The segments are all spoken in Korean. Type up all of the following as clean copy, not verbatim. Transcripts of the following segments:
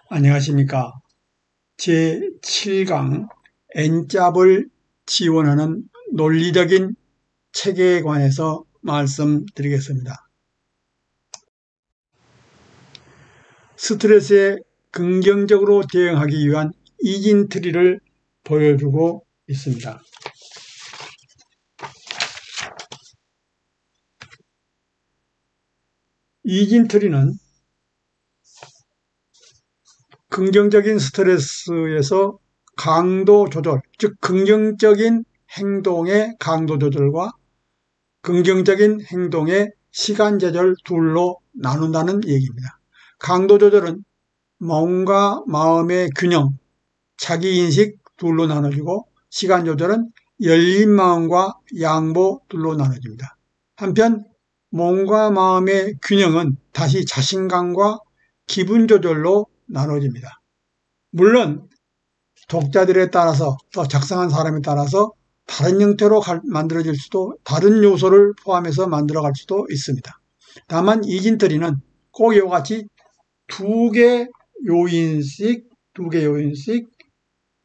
안녕하십니까. 제7강 N잡을 지원하는 논리적인 체계에 관해서 말씀드리겠습니다. 스트레스에 긍정적으로 대응하기 위한 이진트리를 보여주고 있습니다. 이진트리는 긍정적인 스트레스에서 강도 조절, 즉 긍정적인 행동의 강도 조절과 긍정적인 행동의 시간 조절 둘로 나눈다는 얘기입니다. 강도 조절은 몸과 마음의 균형, 자기인식 둘로 나눠지고 시간 조절은 열린 마음과 양보 둘로 나눠집니다. 한편 몸과 마음의 균형은 다시 자신감과 기분 조절로 나눠집니다. 물론 독자들에 따라서 또 작성한 사람에 따라서 다른 형태로 만들어질 수도 다른 요소를 포함해서 만들어갈 수도 있습니다. 다만 이진트리는 꼭 이와 같이 두 개 요인씩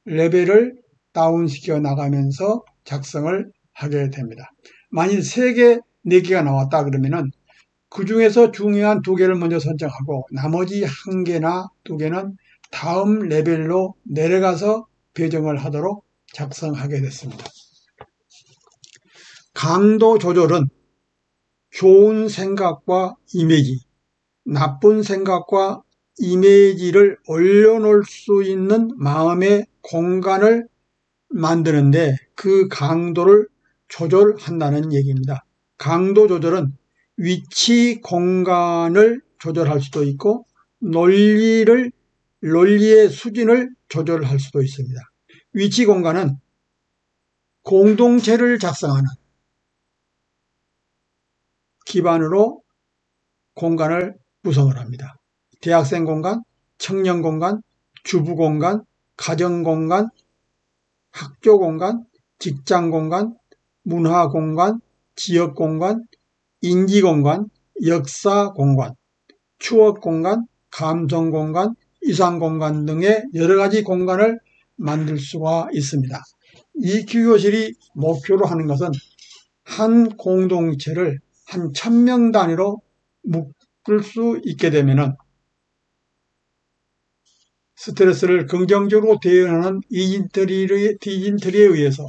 레벨을 다운시켜 나가면서 작성을 하게 됩니다. 만일 3개, 4개가 나왔다 그러면은 그 중에서 중요한 2개를 먼저 선정하고 나머지 1개나 2개는 다음 레벨로 내려가서 배정을 하도록 작성하게 됐습니다. 강도 조절은 좋은 생각과 이미지, 나쁜 생각과 이미지를 올려놓을 수 있는 마음의 공간을 만드는데 그 강도를 조절한다는 얘기입니다. 강도 조절은 위치 공간을 조절할 수도 있고 논리의 수준을 조절할 수도 있습니다. 위치 공간은 공동체를 작성하는 기반으로 공간을 구성을 합니다. 대학생 공간, 청년 공간, 주부 공간, 가정 공간, 학교 공간, 직장 공간, 문화 공간, 지역 공간, 인지 공간, 역사 공간, 추억 공간, 감성 공간, 이상 공간 등의 여러 가지 공간을 만들 수가 있습니다. 이 교실이 목표로 하는 것은 한 공동체를 한 1000명 단위로 묶을 수 있게 되면은 스트레스를 긍정적으로 대응하는 이진트리에 의해서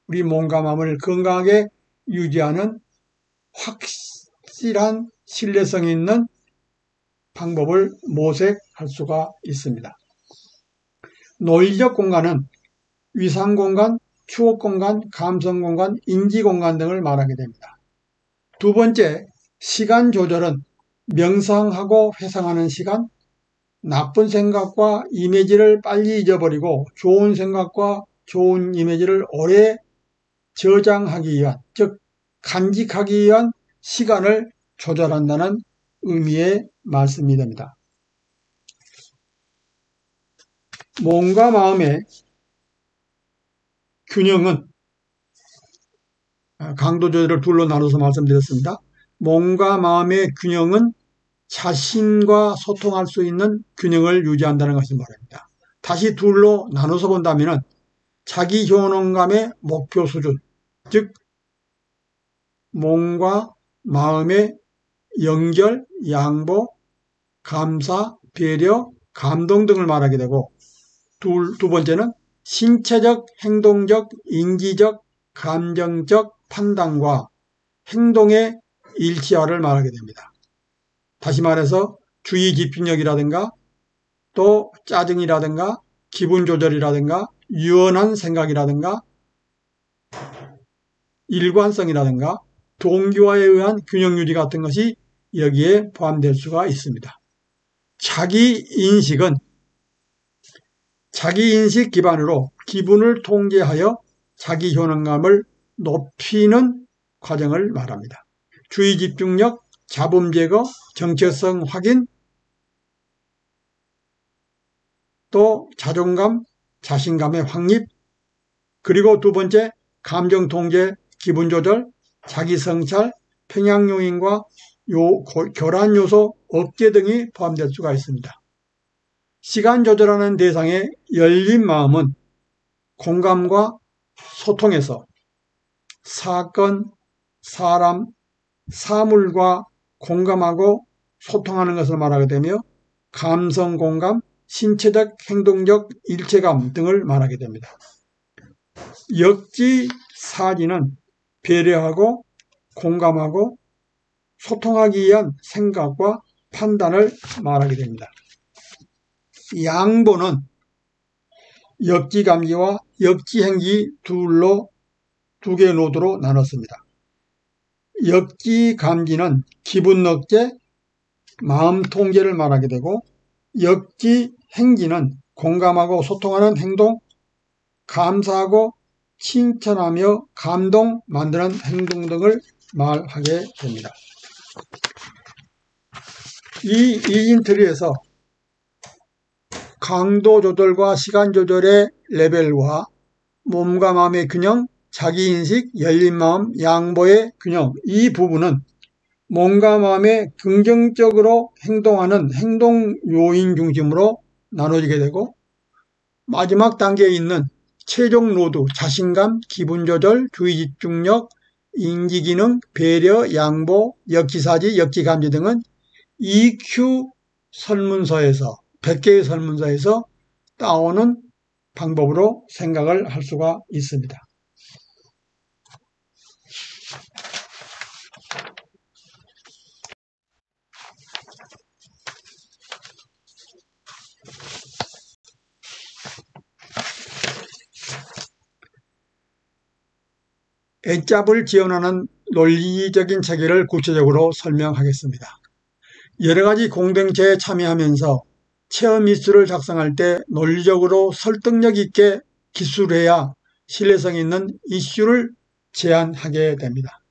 우리 몸과 마음을 건강하게 유지하는 확실한 신뢰성 있는 방법을 모색할 수가 있습니다. 논리적 공간은 위상 공간, 추억 공간, 감성 공간, 인지 공간 등을 말하게 됩니다. 두 번째, 시간 조절은 명상하고 회상하는 시간, 나쁜 생각과 이미지를 빨리 잊어버리고 좋은 생각과 좋은 이미지를 오래 저장하기 위한, 즉 간직하기 위한 시간을 조절한다는 의미의 말씀이 됩니다. 몸과 마음의 균형은 강도 조절을 둘로 나눠서 말씀드렸습니다. 몸과 마음의 균형은 자신과 소통할 수 있는 균형을 유지한다는 것을 말합니다. 다시 둘로 나눠서 본다면 자기 효능감의 목표 수준, 즉 몸과 마음의 연결, 양보, 감사, 배려, 감동 등을 말하게 되고 두 번째는 신체적, 행동적, 인지적, 감정적 판단과 행동의 일치화를 말하게 됩니다. 다시 말해서 주의 집중력이라든가 또 짜증이라든가 기분 조절이라든가 유연한 생각이라든가 일관성이라든가 동기화에 의한 균형 유지 같은 것이 여기에 포함될 수가 있습니다. 자기인식은 자기인식 기반으로 기분을 통제하여 자기 효능감을 높이는 과정을 말합니다. 주의 집중력, 잡음 제거, 정체성 확인, 또 자존감, 자신감의 확립, 그리고 두 번째 감정 통제, 기분 조절, 자기 성찰, 평양 요인과 교란 요소, 억제 등이 포함될 수가 있습니다. 시간 조절하는 대상의 열린 마음은 공감과 소통에서 사건, 사람, 사물과 공감하고 소통하는 것을 말하게 되며 감성공감, 신체적, 행동적 일체감 등을 말하게 됩니다. 역지사지는 배려하고 공감하고 소통하기 위한 생각과 판단을 말하게 됩니다. 양보는 역지감기와 역지행기 두 개의 노드로 나눴습니다. 역지감기는 기분 억제, 마음 통제를 말하게 되고 역지행기는 공감하고 소통하는 행동, 감사하고 칭찬하며 감동 만드는 행동 등을 말하게 됩니다. 이 이진트리에서 강도 조절과 시간 조절의 레벨과 몸과 마음의 균형, 자기인식, 열린 마음, 양보의 균형, 이 부분은 몸과 마음에 긍정적으로 행동하는 행동 요인 중심으로 나눠지게 되고 마지막 단계에 있는 최종 노드, 자신감, 기분 조절, 주의 집중력, 인지기능, 배려, 양보, 역지사지, 역지감지 등은 EQ 설문서에서 100개의 설문서에서 따오는 방법으로 생각을 할 수가 있습니다. N잡을 지원하는 논리적인 체계를 구체적으로 설명하겠습니다. 여러가지 공동체에 참여하면서 체험 이슈를 작성할 때 논리적으로 설득력 있게 기술해야 신뢰성 있는 이슈를 제안하게 됩니다.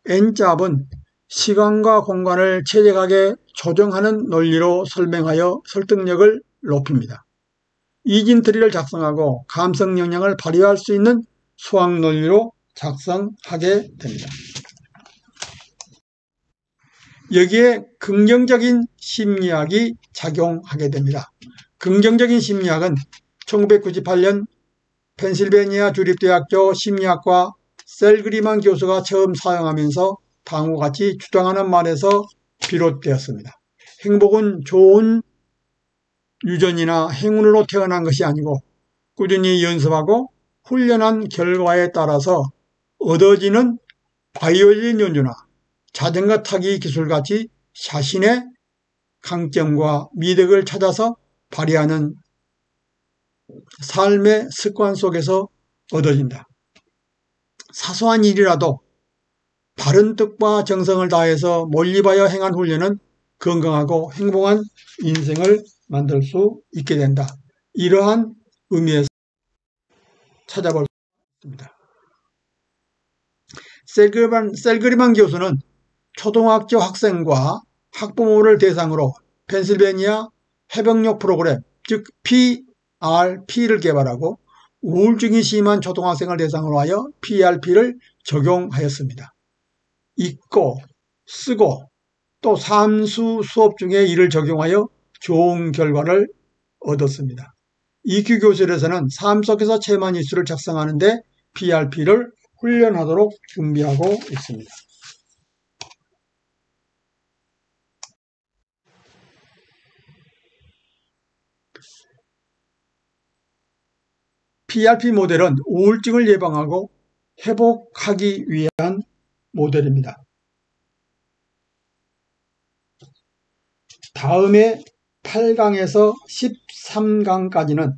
N잡은 시간과 공간을 체계하게 조정하는 논리로 설명하여 설득력을 높입니다. 이진트리를 작성하고 감성 역량을 발휘할 수 있는 수학 논리로 작성하게 됩니다. 여기에 긍정적인 심리학이 작용하게 됩니다. 긍정적인 심리학은 1998년 펜실베니아 주립대학교 심리학과 셀그리만 교수가 처음 사용하면서 다음과 같이 주장하는 말에서 비롯되었습니다. 행복은 좋은 유전이나 행운으로 태어난 것이 아니고 꾸준히 연습하고 훈련한 결과에 따라서 얻어지는 바이올린 연주나 자전거 타기 기술같이 자신의 강점과 미덕을 찾아서 발휘하는 삶의 습관 속에서 얻어진다. 사소한 일이라도 바른 뜻과 정성을 다해서 몰입하여 행한 훈련은 건강하고 행복한 인생을 만들 수 있게 된다. 이러한 의미에서 찾아볼 수 있습니다. 셀그리만 교수는 초등학교 학생과 학부모를 대상으로 펜실베니아 해병력 프로그램, 즉 PRP를 개발하고 우울증이 심한 초등학생을 대상으로 하여 PRP를 적용하였습니다. 읽고 쓰고 또 삼수 수업 중에 이를 적용하여 좋은 결과를 얻었습니다. EQ 교실에서는 삶 속에서 체험한 이슈를 작성하는 데 PRP를 훈련하도록 준비하고 있습니다. PRP 모델은 우울증을 예방하고 회복하기 위한 모델입니다. 다음에 8강에서 13강까지는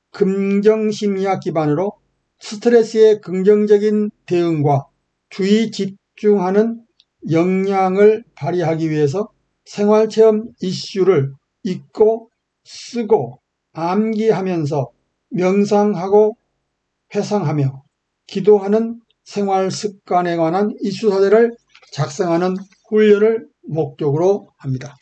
긍정심리학 기반으로 스트레스의 긍정적인 대응과 주의 집중하는 역량을 발휘하기 위해서 생활체험 이슈를 읽고 쓰고 암기하면서 명상하고 회상하며 기도하는 생활 습관에 관한 이슈 사례를 작성하는 훈련을 목적으로 합니다.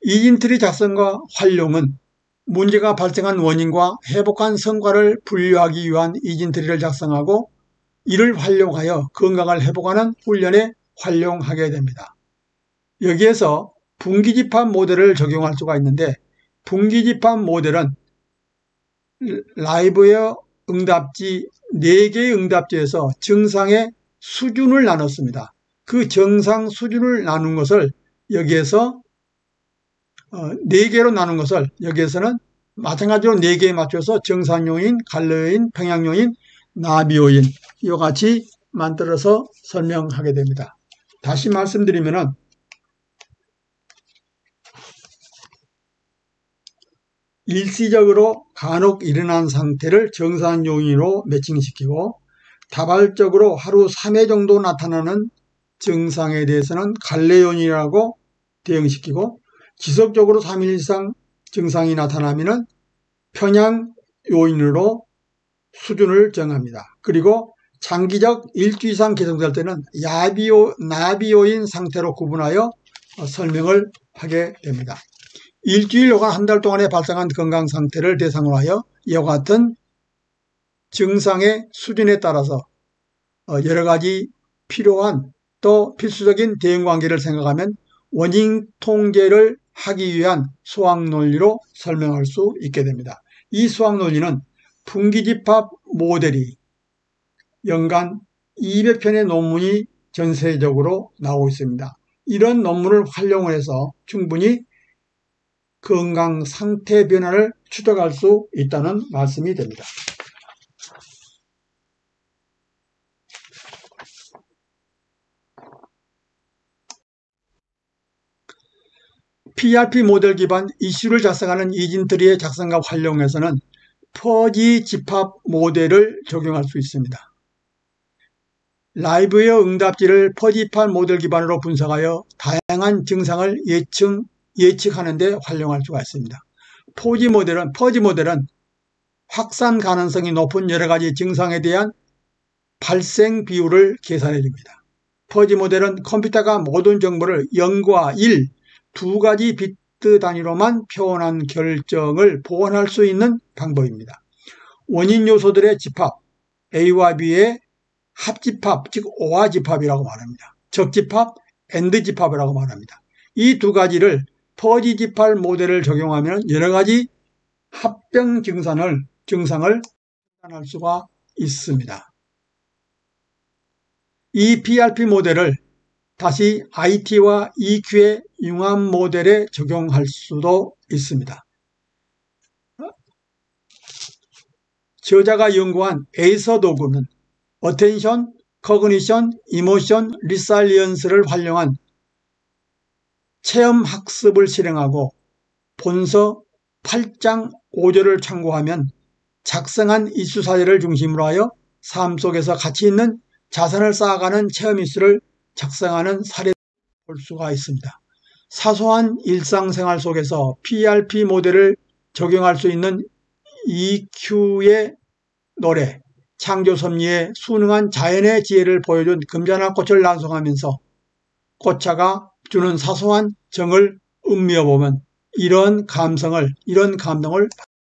이진트리 작성과 활용은 문제가 발생한 원인과 회복한 성과를 분류하기 위한 이진트리를 작성하고 이를 활용하여 건강을 회복하는 훈련에 활용하게 됩니다. 여기에서 분기집합 모델을 적용할 수가 있는데, 분기집합 모델은 라이브웨어 응답지 4개의 응답지에서 정상의 수준을 나눴습니다. 그 정상 수준을 나눈 것을 여기에서 4개로 나눈 것을 여기에서는 마찬가지로 4개에 맞춰서 정상 요인, 갈래 요인, 평양 요인, 나비 요인 이와 같이 만들어서 설명하게 됩니다. 다시 말씀드리면은 일시적으로 간혹 일어난 상태를 정상 요인으로 매칭시키고 다발적으로 하루 3회 정도 나타나는 증상에 대해서는 갈래 요인이라고 대응시키고 지속적으로 3일 이상 증상이 나타나면 평양 요인으로 수준을 정합니다. 그리고 장기적 일주 이상 계속될 때는 나비 요인 상태로 구분하여 설명을 하게 됩니다. 일주일 혹은 한 달 동안에 발생한 건강 상태를 대상으로 하여 이와 같은 증상의 수준에 따라서 여러 가지 필요한 또 필수적인 대응관계를 생각하면 원인 통제를 하기 위한 수학 논리로 설명할 수 있게 됩니다. 이 수학 논리는 분기집합 모델이 연간 200편의 논문이 전 세계적으로 나오고 있습니다. 이런 논문을 활용해서 충분히 건강 상태 변화를 추적할 수 있다는 말씀이 됩니다. PRP 모델 기반 이슈를 작성하는 이진트리의 작성과 활용에서는 퍼지 집합 모델을 적용할 수 있습니다. 라이브웨어 응답지를 퍼지집합 모델 기반으로 분석하여 다양한 증상을 예측하는 데 활용할 수가 있습니다. 퍼지 모델은 확산 가능성이 높은 여러 가지 증상에 대한 발생 비율을 계산해 줍니다. 퍼지 모델은 컴퓨터가 모든 정보를 0과 1 두 가지 비트 단위로만 표현한 결정을 보완할 수 있는 방법입니다. 원인 요소들의 집합, A와 B의 합집합, 즉 오화집합이라고 말합니다. 적집합, 엔드집합이라고 말합니다. 이 두 가지를 퍼지 집합 모델을 적용하면 여러 가지 합병 증상을 판단할 수가 있습니다. 이 PRP 모델을 다시 IT와 EQ의 융합 모델에 적용할 수도 있습니다. 저자가 연구한 에이서 도구는 어텐션, 커그니션, 이모션, 리살리언스를 활용한 체험 학습을 실행하고 본서 8장 5절을 참고하면 작성한 이슈 사례를 중심으로 하여 삶 속에서 가치 있는 자산을 쌓아가는 체험 이슈를 작성하는 사례를 볼 수가 있습니다. 사소한 일상생활 속에서 PRP 모델을 적용할 수 있는 EQ의 노래, 창조섭리의 순응한 자연의 지혜를 보여준 금자나 꽃을 낭송하면서 꽃차가 주는 사소한 정을 음미어보면 이런 감동을